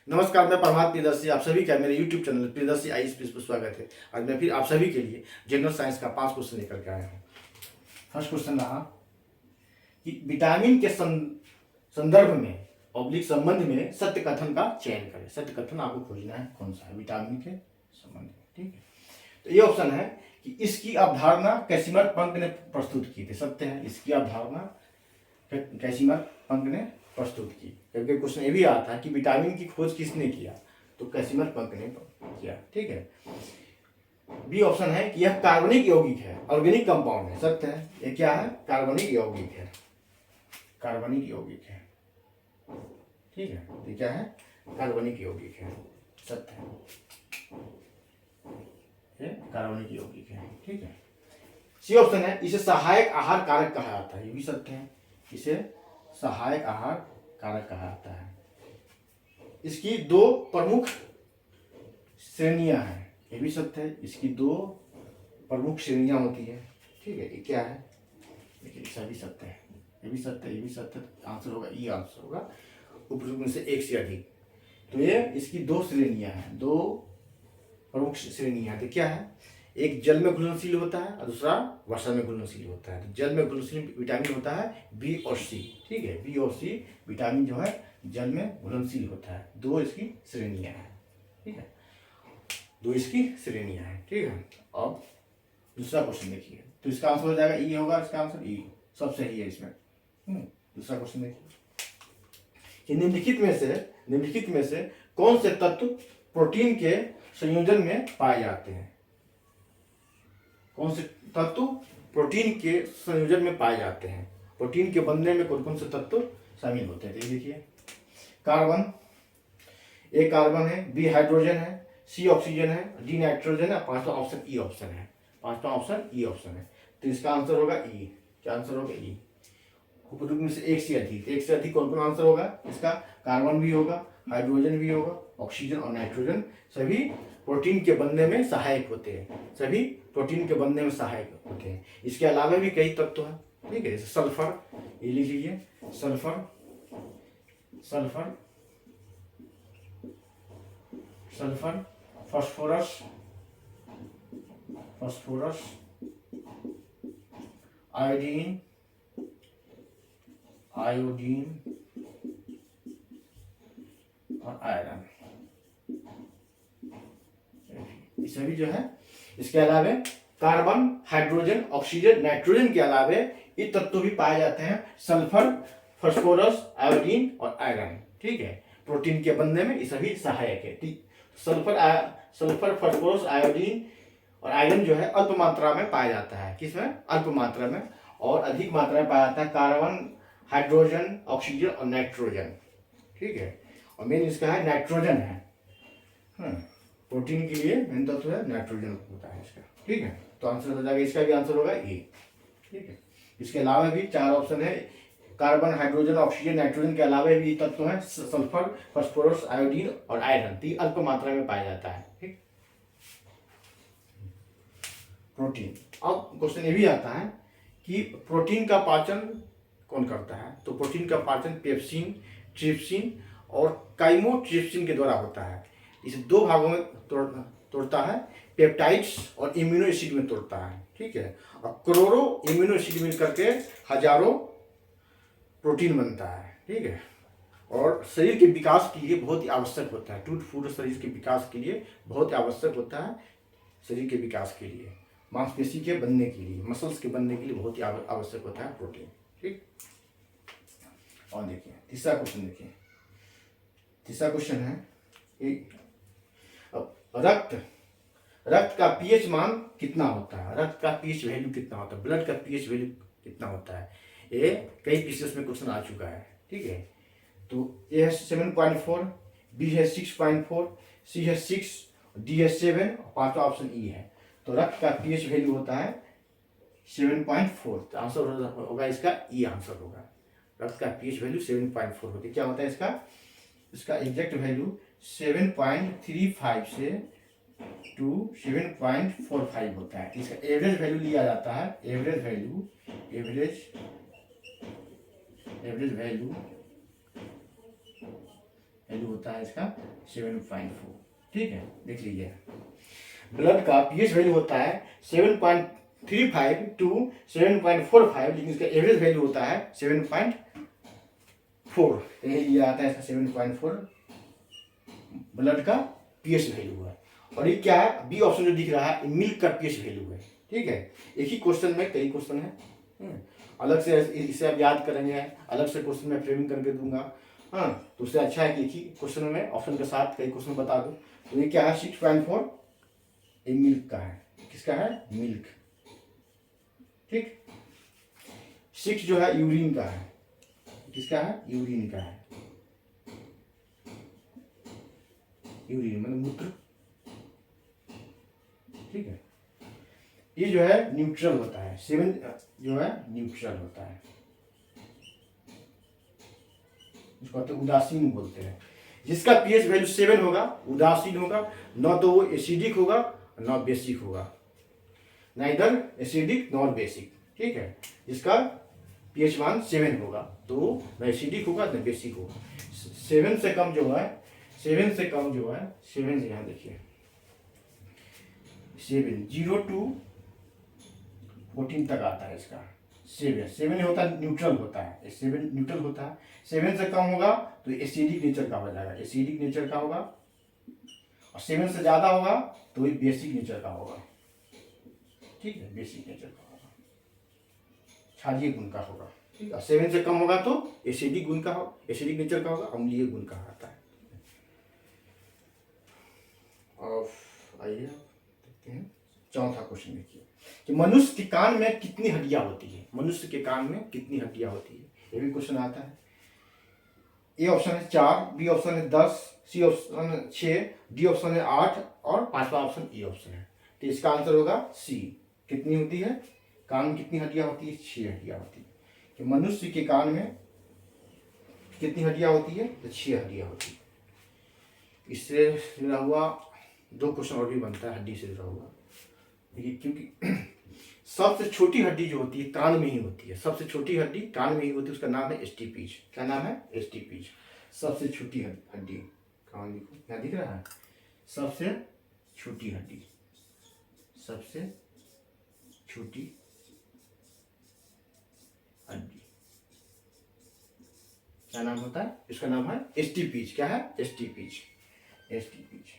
नमस्कार, मैं प्रभात प्रियदर्शी आप सभी का मेरे YouTube चैनल प्रियदर्शी आई स्पीच पर स्वागत है। आज मैं फिर आप सभी के लिए जनरल साइंस का 5 क्वेश्चन लेकर के आया हूँ। फर्स्ट क्वेश्चन रहा कि विटामिन के संदर्भ में संबंध में सत्य कथन का चयन करें। सत्य कथन आपको खोजना है कौन सा है विटामिन के संबंध में, ठीक है। तो ये ऑप्शन है कि इसकी अवधारणा कैसिमर पंत ने प्रस्तुत की थी। सत्य है, इसकी अवधारणा कैसिमर पंत ने प्रस्तुत की। क्योंकि क्वेश्चन ये भी आता है कि विटामिन की खोज किसने किया, तो कैसिमर पंत ने किया, ठीक है। बी ऑप्शन है कि यह कार्बनिक यौगिक है, ऑर्गेनिक कंपाउंड है। सत्य है, ये क्या है, कार्बनिक यौगिक है, कार्बनिक यौगिक है, ठीक है। ये क्या है, कार्बनिक यौगिक है, सत्य है, ये कार्बनिक यौगिक है, ठीक है। सी ऑप्शन है इसे सहायक आहार कारक कहा जाता है। ये भी सत्य है, इसे सहायक आहार कारक कहा जाता है। इसकी दो प्रमुख श्रेणियां हैं। ये भी सत्य है, इसकी दो प्रमुख श्रेणियां होती है, ठीक है। ये क्या है, देखिए इसका भी सत्य है, ये भी सत्य है, ये भी सत्य है। आंसर होगा ई, आंसर होगा उपरोक्त में से एक से अधिक। तो ये इसकी दो श्रेणियां हैं, दो प्रमुख श्रेणियां। तो क्या है, एक जल में घुलनशील होता है और दूसरा वर्षा में घुलनशील होता है। तो जल में घुलनशील विटामिन होता है बी और सी, ठीक है। बी और सी विटामिन जो है जल में घुलनशील होता है। दो इसकी श्रेणियां हैं, ठीक है, दो इसकी श्रेणियां हैं, ठीक है। अब दूसरा क्वेश्चन देखिए, तो इसका आंसर हो जाएगा ई होगा, इसका आंसर ई सब सही है इसमें। दूसरा क्वेश्चन देखिए कि निम्नलिखित में से कौन से तत्व प्रोटीन के संयोजन में पाए जाते हैं। कौन से तत्व प्रोटीन के संयोजन में पाए जाते हैं, प्रोटीन के बनने में कौन कौन से तत्व शामिल होते हैं। तो देखिए कार्बन, ए कार्बन है, बी हाइड्रोजन है, सी ऑक्सीजन है, डी नाइट्रोजन है, पांचवा ऑप्शन ई ऑप्शन है। पांचवा ऑप्शन ई ऑप्शन है। तो इसका आंसर होगा ई। क्या आंसर होगा, ई। उपरोक्त में से एक से अधिक कौन कौन आंसर होगा इसका, कार्बन भी होगा, हाइड्रोजन भी होगा, ऑक्सीजन और नाइट्रोजन सभी प्रोटीन के बनने में सहायक होते हैं, सभी प्रोटीन के बनने में सहायक होते हैं। इसके अलावा भी कई तत्व हैं, ठीक है, जैसे सल्फर, ये लिख लीजिए, sulphur, sulphur, sulphur, phosphorus, phosphorus, iodine, iodine और आयरन, ये सभी जो है। इसके अलावा कार्बन, हाइड्रोजन, ऑक्सीजन, नाइट्रोजन के अलावा ये तत्व भी पाए जाते हैं, सल्फर, फास्फोरस, आयोडीन और आयरन, ठीक है। प्रोटीन के बनने में ये सभी सहायक है, ठीक। सल्फर, फास्फोरस, आयोडीन और आयरन जो है अल्प मात्रा में पाया जाता है। किसमें, अल्प मात्रा में। और अधिक मात्रा में पाया जाता है कार्बन, हाइड्रोजन, ऑक्सीजन और नाइट्रोजन, ठीक है। और मेन इसका है नाइट्रोजन है, प्रोटीन के लिए मेन तत्व है नाइट्रोजन होता है इसका, ठीक है। तो आंसर हो जाएगा, इसका भी आंसर होगा ए, ठीक है। इसके अलावा भी चार ऑप्शन है, कार्बन, हाइड्रोजन, ऑक्सीजन, नाइट्रोजन के अलावा भी तत्व है सल्फर, फास्फोरस, आयोडीन और आयरन, तो अल्प मात्रा में पाया जाता है, ठीक। प्रोटीन, अब क्वेश्चन ये भी आता है कि प्रोटीन का पाचन कौन करता है। तो प्रोटीन का पाचन पेप्सिन, ट्रिप्सिन और काइमोट्रिप्सिन के द्वारा होता है। इसे दो भागों में तोड़ता है, पेप्टाइड्स और इम्यूनो एसिड में तोड़ता है, ठीक है। और क्लोरो इम्यूनो एसिड मिल करके हजारों प्रोटीन बनता है, ठीक है। और शरीर के विकास के लिए बहुत ही आवश्यक होता है, टूट फूट शरीर के विकास के लिए बहुत ही आवश्यक होता है, शरीर के विकास के लिए, मांसपेशी के बनने के लिए, मसल्स के बनने के लिए बहुत ही आवश्यक होता है प्रोटीन, ठीक। और देखिए तीसरा क्वेश्चन, देखिए तीसरा क्वेश्चन है रक्त का पीएच मान कितना होता है। रक्त का पीएच वैल्यू कितना होता है, ब्लड का पीएच वैल्यू कितना होता है। ये कई पीसीएस में क्वेश्चन आ चुका है, ठीक है। तो ए है 7.4, बी है 6.4, सी है 6, डी है 7 और पांचवा ऑप्शन ई है। तो रक्त का पीएच वैल्यू होता है 7.4। तो आंसर होगा इसका ई, आंसर होगा। रक्त का पीएच वैल्यू 7.4 होती है। क्या होता है इसका एग्जैक्ट वैल्यू 7.35 से टू 7.45 होता है। इसका एवरेज वैल्यू लिया जाता है, एवरेज वैल्यू वैल्यू होता है इसका 7.4। ठीक है, देख लीजिए। ब्लड का पीएच वैल्यू होता है 7.35 टू 7.45, लेकिन इसका एवरेज वैल्यू होता है 7.4। यही आता है इसका 7.4 ब्लड का पीएच वैल्यू है। और ये क्या है, बी ऑप्शन जो दिख रहा है मिल्क का पीएच वैल्यू है। ठीक है, एक ही क्वेश्चन में कई क्वेश्चन है, अलग से इसे आप याद करेंगे, अलग से क्वेश्चन में फ्रेमिंग करके दूंगा। हाँ, तो उससे अच्छा है कि एक ही क्वेश्चन में ऑप्शन के साथ कई क्वेश्चन बता दो। तो ये क्या है 6.4, ये मिल्क का है। किसका है, मिल्क। ठीक, 6 जो है यूरिन का है। किसका है, यूरिन का है। यूरिन मतलब मूत्र। ठीक है, ये जो है न्यूट्रल होता है। 7 जो है न्यूट्रल होता है, इसको उदासीन बोलते हैं। जिसका पीएच वैल्यू 7 होगा उदासीन होगा, न तो वो एसिडिक होगा न बेसिक होगा, ना इधर एसिडिक नॉर बेसिक। ठीक है, जिसका पीएच मान 7 होगा तो न एसिडिक होगा न बेसिक होगा। 7 से कम जो है, 7 से कम जो है, 7 से यहाँ देखिए 7 0 to 14 तक आता है इसका। 7 होता है न्यूट्रल होता है, 7 न्यूट्रल होता है। 7 से कम होगा तो एसिडिक नेचर का हो जाएगा, एसिडिक नेचर का होगा। और 7 से ज्यादा होगा तो ये बेसिक नेचर का होगा। ठीक है, बेसिक नेचर का होगा, क्षारीय गुण का होगा। ठीक है, 7 से कम होगा तो एसिडिक गुण का हो, एसिडिक नेचर का होगा, अम्लीय गुण का आता है। और आइए देखते हैं चौथा क्वेश्चन। देखिए कि मनुष्य के कान में कितनी हड्डियां होती है, मनुष्य के कान में कितनी हड्डियां होती है, ये भी क्वेश्चन आता है। ए ऑप्शन है 4, बी ऑप्शन है 10, सी ऑप्शन है 6, डी ऑप्शन है 8 और पांचवा ऑप्शन ई ऑप्शन है। तो इसका आंसर होगा सी। कितनी होती है, कान में कितनी हड्डियां होती है, 6 हड्डियां होती है। कि मनुष्य के कान में कितनी हड्डियां होती है, तो 6 हड्डियां होती है। इससे जुड़ा हुआ 2 क्वेश्चन और भी बनता है हड्डी से जुड़ा हुआ। क्योंकि सबसे छोटी हड्डी जो होती है कान में ही होती है, सबसे छोटी हड्डी कान में ही होती है, उसका नाम है एस्टिपीज। क्या नाम है, एस्टिपीज। सबसे छोटी हड्डी, कान लिखो, क्या दिख रहा है, सबसे छोटी हड्डी, सबसे छोटी हड्डी क्या नाम होता है, इसका नाम है एस्टिपीज। क्या है, एस्टिपीज, एस्टिपीज।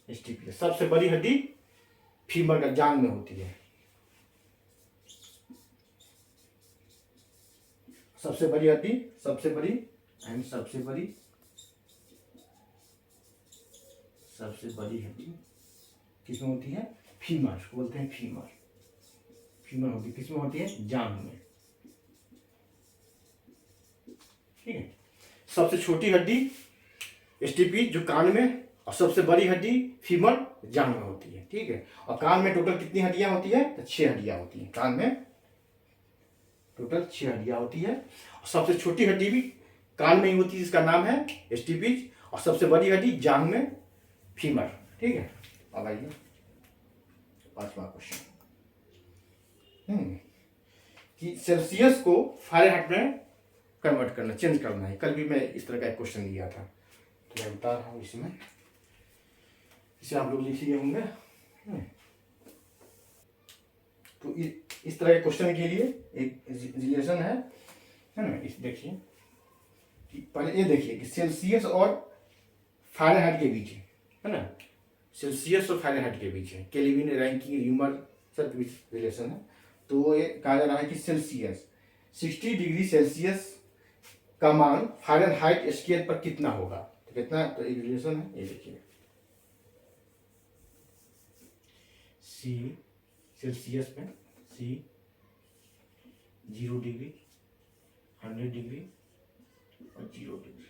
एस्टिपीज सबसे बड़ी हड्डी फीमर का जांग में होती है। सबसे बड़ी हड्डी, सबसे बड़ी एंड सबसे बड़ी, सबसे बड़ी हड्डी किसमें होती है, फीमर बोलते हैं, फीमर। फीमर होती है किसमें होती है, जांग में। ठीक है, सबसे छोटी हड्डी एस्टिपीज जो कान में, और सबसे बड़ी हड्डी फीमर जांग में होती है। ठीक है, और कान में टोटल कितनी हड्डियां होती है, तो 6 हड्डियां होती हैं। कान में टोटल 6 हड्डियां होती है। और सबसे छोटी हड्डी भी कान में ही होती है, जिसका नाम है एस्टिपीज। और सबसे बड़ी हड्डी जांग में, फीमर। ठीक है, अब आइए पांचवा क्वेश्चन। कि सेल्सियस को फ़ारेनहाइट में कन्वर्ट करना, चेंज करना है। कल भी मैं इस तरह का एक क्वेश्चन दिया था, तो मैं बता रहा हूँ इसमें, इसे आप लोग लिख लिए होंगे। तो इस तरह के क्वेश्चन के लिए एक रिलेशन है ना। इस देखिए कि पहले ये देखिए कि सेल्सियस और फ़ारेनहाइट के बीच है ना, सेल्सियस और फ़ारेनहाइट के बीच है, केल्विन, रैंकिंग, र्यूमर सब के बीच रिलेशन है। तो ये कहा जा रहा है कि सेल्सियस 60 डिग्री सेल्सियस का मान फ़ारेनहाइट स्केल पर कितना होगा। तो कितना, तो एक रिलेशन है, ये देखिए सी सेल्सियस में सी 0 डिग्री, 100 डिग्री और 0 डिग्री।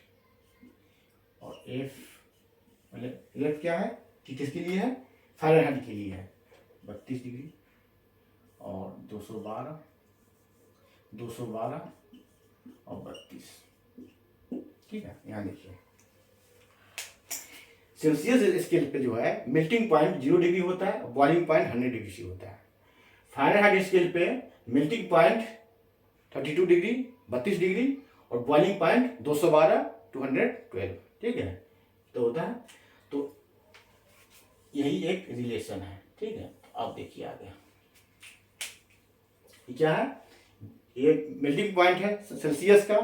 और एफ मतलब एफ क्या है कि किसके लिए है, फ़ारेनहाइट के लिए है, 32 डिग्री और 212, 212 और 32। ठीक है, यहाँ देखिए सेल्सियस स्केल पे जो है मेल्टिंग पॉइंट 0 डिग्री होता है, बॉइलिंग पॉइंट 100 डिग्री से होता है। फ़ारेनहाइट स्केल पे मेल्टिंग पॉइंट 32 डिग्री 32 डिग्री और बॉइलिंग पॉइंट 212 212, ठीक है। तो होता है, तो यही एक रिलेशन है, ठीक है। आप देखिए आगे ये क्या है, ये मेल्टिंग पॉइंट है सेल्सियस का,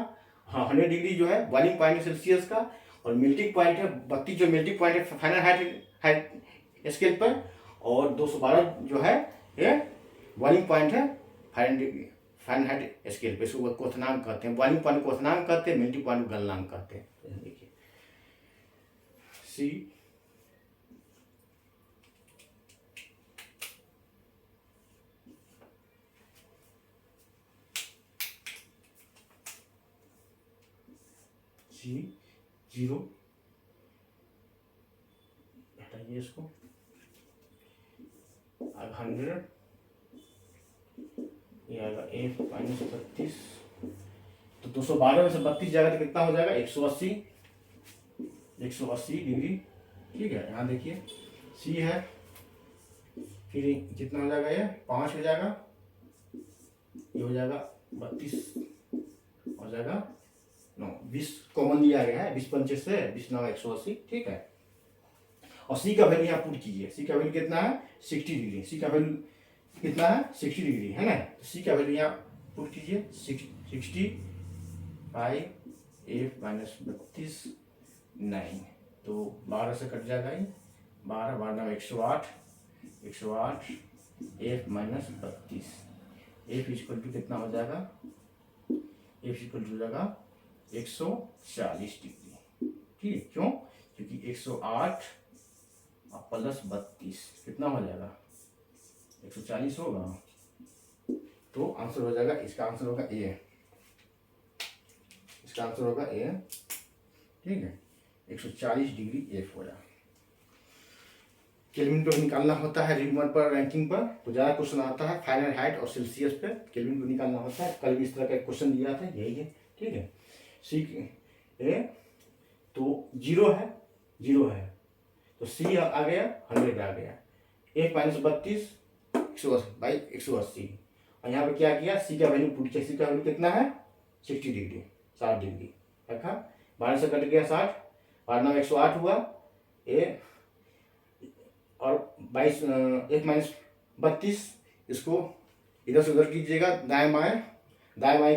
हाँ 100 डिग्री जो है बॉइलिंग पॉइंट है सेल्सियस का, और मेल्टिंग पॉइंट है 32 जो मेल्टिंग पॉइंट है फारेनहाइट स्केल पर, और 212 जो है ये बॉइलिंग पॉइंट है फारेनहाइट स्केल पे। इसको क्वथनांक कहते हैं, बॉइलिंग पॉइंट को क्वथनांक कहते हैं, मेल्टिंग पॉइंट को गलनांक कहते हैं। तो देखिए सी सी 0, हटाइए इसको, 100, ये आएगा F माइनस 32, तो 212 में से 32 जाएगा तो कितना हो जाएगा 180 डिग्री, ठीक है। यहाँ देखिए C है, फिर कितना हो जाएगा, ये 5 हो जाएगा, ये हो जाएगा 32 हो जाएगा 9, 20 कॉमन दिया गया है, 20 पंचे से 20 9 180, ठीक है। और C का वैल्यू यहाँ पुट कीजिए, C का वैल्यू कितना है 60 डिग्री, C का वैल्यू कितना है 60 डिग्री है ना, तो C का वैल्यू यहाँ पुट कीजिए 60 बाई F माइनस 32 9, तो 12 से कट जाएगा, ये 12 12 108 F minus 32, F equal to कितना हो जाएगा, F इक्वल टू हो जाएगा 140 डिग्री, ठीक है। क्यों, क्योंकि 108 प्लस 32 कितना हो जाएगा 140 होगा, तो आंसर हो जाएगा, इसका आंसर होगा ए, इसका आंसर होगा ए, ठीक है। 140 डिग्री एफ हो जाएगा। केल्विन पे निकालना होता है रिंग 1 पर रैंकिंग पर, तो ज़्यादा क्वेश्चन आता है फारेनहाइट और सेल्सियस पे केल्विन को निकालना होता है। कल भी इस तरह का क्वेश्चन दिया था, यही है, ठीक है। सी ए तो 0 है, तो सी आ गया 100 आ गया, F माइनस 32 बाई 180, और यहाँ पे क्या किया, सी का वैल्यू पुट किया, सी का वैल्यू कितना है 60 डिग्री 60 डिग्री रखा, 12 से कट गया 60, 12 108 हुआ, ए और 22 F माइनस 32, इसको इधर से उधर कीजिएगा, दाएं बाएं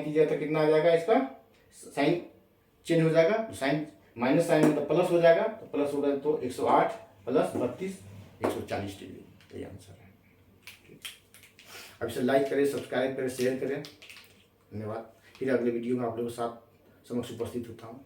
कीजिएगा तो कितना आ जाएगा, इसका साइन चेंज हो जाएगा, तो साइन माइनस साइन मतलब प्लस हो जाएगा, तो प्लस होगा तो 108 प्लस 32 140 डिग्री, यही आंसर है। अब इसे लाइक करें, सब्सक्राइब करें, शेयर करें, धन्यवाद। फिर अगले वीडियो में आप लोगों के साथ समक्ष उपस्थित होता हूँ।